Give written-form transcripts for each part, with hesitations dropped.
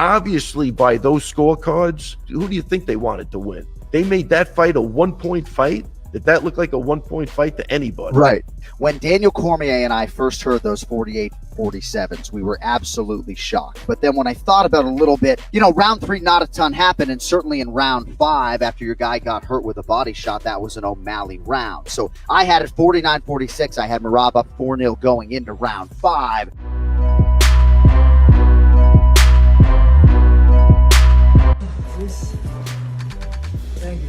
obviously by those scorecards, who do you think they wanted to win? They made that fight a 1-point fight. Did that look like a 1-point fight to anybody? Right. When Daniel Cormier and I first heard those 48-47s, we were absolutely shocked. But then when I thought about it a little bit, round 3, not a ton happened. And certainly in round 5, after your guy got hurt with a body shot, that was an OMalley round. So I had it 49-46. I had Merab up 4-0 going into round 5. Thank you.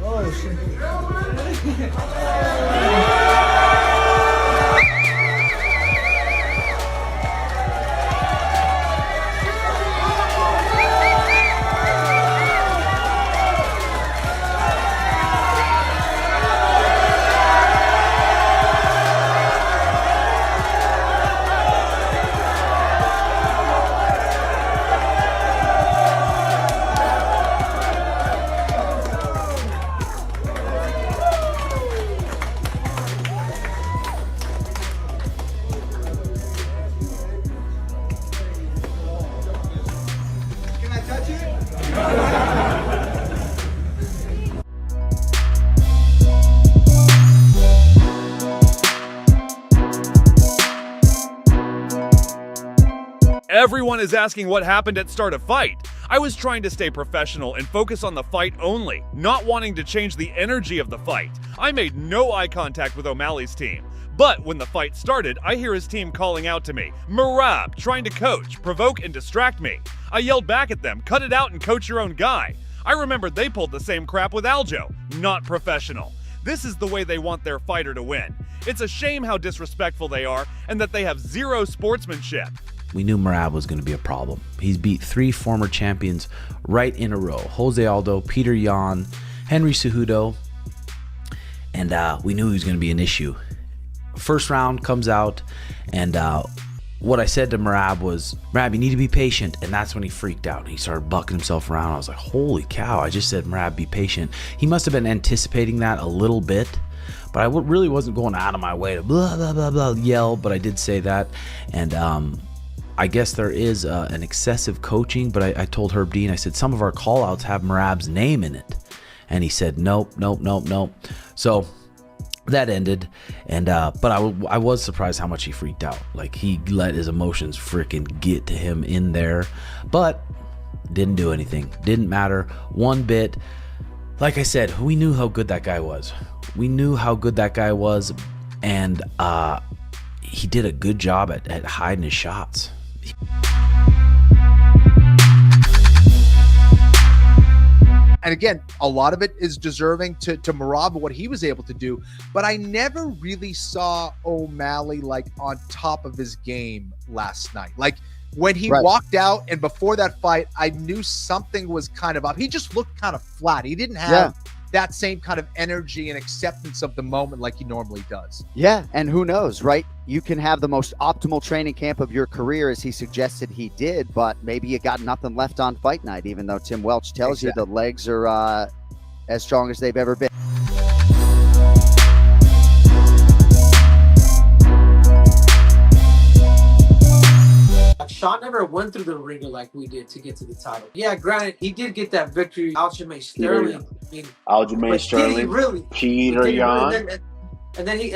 Oh, shit. Everyone is asking what happened at start of fight. I was trying to stay professional and focus on the fight only, not wanting to change the energy of the fight. I made no eye contact with OMalley's team. But when the fight started, I hear his team calling out to me, Merab, trying to coach, provoke, and distract me. I yelled back at them, cut it out and coach your own guy. I remembered they pulled the same crap with Aljo. Not professional. This is the way they want their fighter to win. It's a shame how disrespectful they are and that they have zero sportsmanship. We knew Merab was going to be a problem. He's beat 3 former champions right in a row. Jose Aldo, Peter Yan, Henry Cejudo. And we knew he was going to be an issue. First round comes out, and what I said to Merab was, Merab, you need to be patient. And that's when he freaked out. He started bucking himself around. I was like, holy cow, I just said, Merab, be patient. He must have been anticipating that a little bit. But I really wasn't going out of my way to blah, blah, blah, blah, yell. But I did say that. And I guess there is an excessive coaching, but I told Herb Dean, I said, some of our call-outs have Merab's name in it. And he said, nope. So that ended, and but I was surprised how much he freaked out. Like, he let his emotions freaking get to him in there, but didn't do anything. Didn't matter one bit. Like I said, we knew how good that guy was. And he did a good job at hiding his shots. And again, a lot of it is deserving to Merab, what he was able to do. But I never really saw OMalley like on top of his game last night. Like when he walked out and before that fight, I knew something was kind of up. He just looked kind of flat. He didn't have that same kind of energy and acceptance of the moment like he normally does. Yeah, and who knows, right? You can have the most optimal training camp of your career, as he suggested he did, but maybe you got nothing left on fight night, even though Tim Welch tells you the legs are as strong as they've ever been. Sean never went through the ringer like we did to get to the title. Yeah, granted, he did get that victory. Aljamain Sterling. Aljamain Sterling. Really? Peter Yan. And then he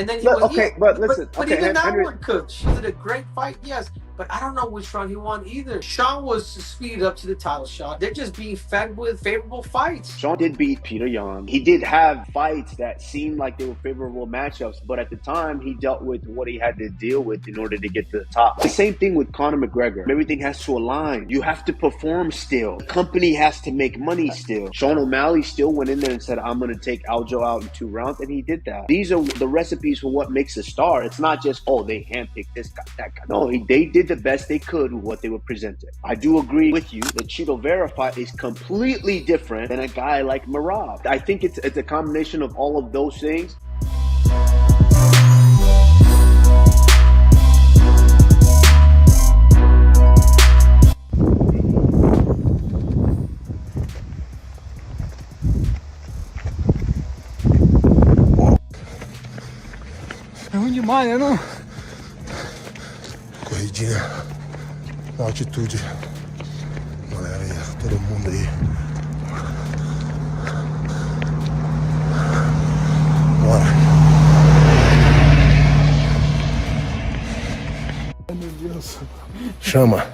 but listen. But even that one, Coach, he did a great fight, yes. But I don't know which round he won either. Sean was speeded up to the title shot. They're just being fed with favorable fights. Sean did beat Peter Yan. He did have fights that seemed like they were favorable matchups, but at the time, he dealt with what he had to deal with in order to get to the top. The same thing with Conor McGregor. Everything has to align. You have to perform still. The company has to make money still. Sean OMalley still went in there and said, I'm going to take Aljo out in 2 rounds, and he did that. These are the recipes for what makes a star. It's not just, oh, they handpicked this guy, that guy. No, they did the best they could with what they were presented. I do agree with you that Chito Vera fight is completely different than a guy like Merab. I think it's a combination of all of those things. Ruim demais, né, não? Corridinha, uma altitude todo el mundo ahí. Bora. Ai, meu Deus. Chama.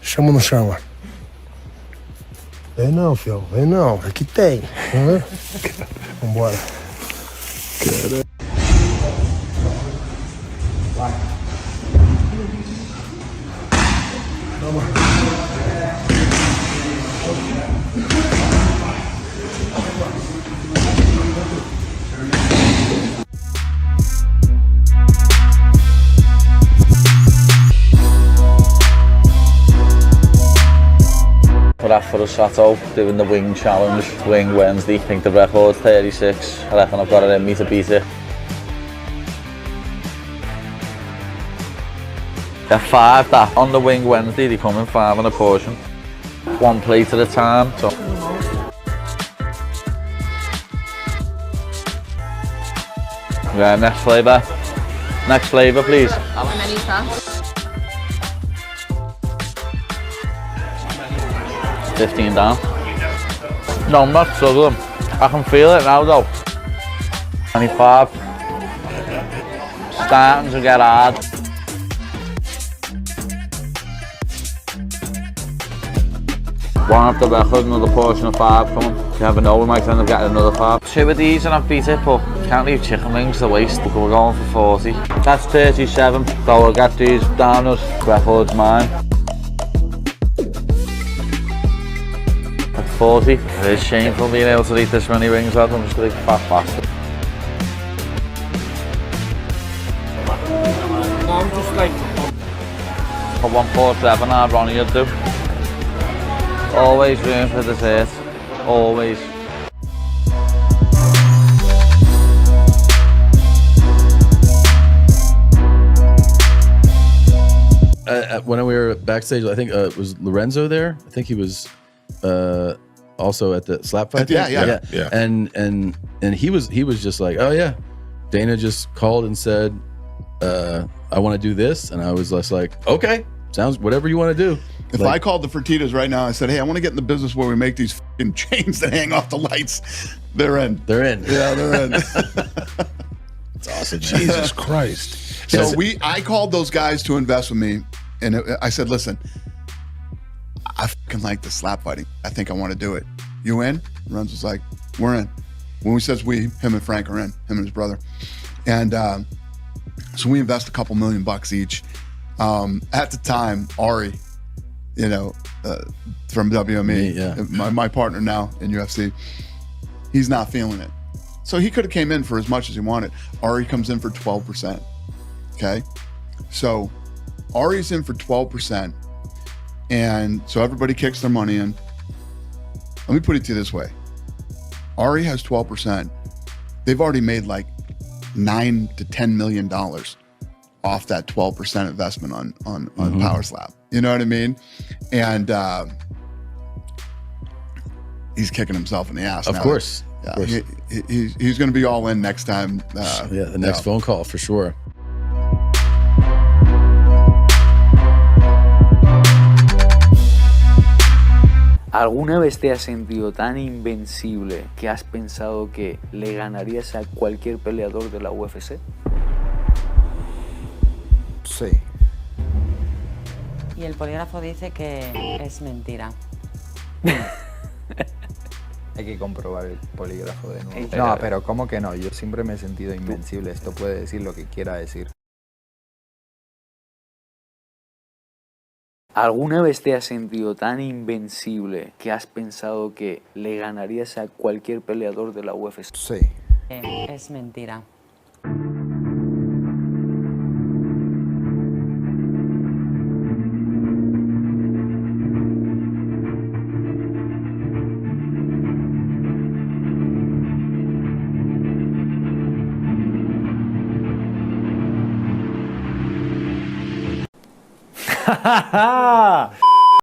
Chama ou não chama? Vem não, filho. Vem não. Aqui tem. Vambora. Caramba. Vai. We're at for the Chateau, doing the wing challenge, wing Wednesday. I think the record's 36. I reckon I've got it in me to beat it. They're 5 that. On the wing Wednesday, they come in 5 in a portion. 1 plate at a time. So. Yeah, next flavour. Next flavour, please. Amanita. 15 down. No, I'm not struggling. I can feel it now though. 25. Starting to get hard. One off the record, another portion of 5 coming. You never know, we might end up getting another 5. 2 of these and I've beat it, but can't leave chicken wings to waste. We're going for 40. That's 37, so I'll get these down as record's mine. 40. It is shameful being able to eat this many wings out. I'm just a big fat bastard. I'm just like... For 147, I'd run you do. Always room for dessert. Always. When we were backstage, I think was Lorenzo there. I think he was also at the slap fight. Yeah. And he was just like, oh yeah, Dana just called and said, I want to do this, and I was just like, okay, sounds whatever you want to do. If I called the Fertitas right now, I said, hey, I want to get in the business where we make these f***ing chains that hang off the lights. They're in. They're in. Yeah, they're in. It's awesome. Jesus Christ. So I called those guys to invest with me, and I said, listen, I fucking like the slap fighting. I think I want to do it. You in? Renz was like, we're in. When he says we, him and Frank are in, him and his brother. And so we invest a couple $1 million each. At the time, Ari, from WME, my partner now in UFC, he's not feeling it. So he could have came in for as much as he wanted. Ari comes in for 12%. Okay? So Ari's in for 12%. And so everybody kicks their money in. Let me put it to you this way. Ari has 12%. They've already made like $9 to $10 million off that 12% investment on Power Slap. You know what I mean? And he's kicking himself in the ass. Of course. Yeah, he's going to be all in next time. The next phone call for sure. ¿Alguna vez te has sentido tan invencible que has pensado que le ganarías a cualquier peleador de la UFC? Sí. Y el polígrafo dice que es mentira. Hay que comprobar el polígrafo de nuevo. No, pero ¿cómo que no? Yo siempre me he sentido invencible. Esto puede decir lo que quiera decir. ¿Alguna vez te has sentido tan invencible que has pensado que le ganarías a cualquier peleador de la UFC? Sí. Es mentira. Ha ha ha!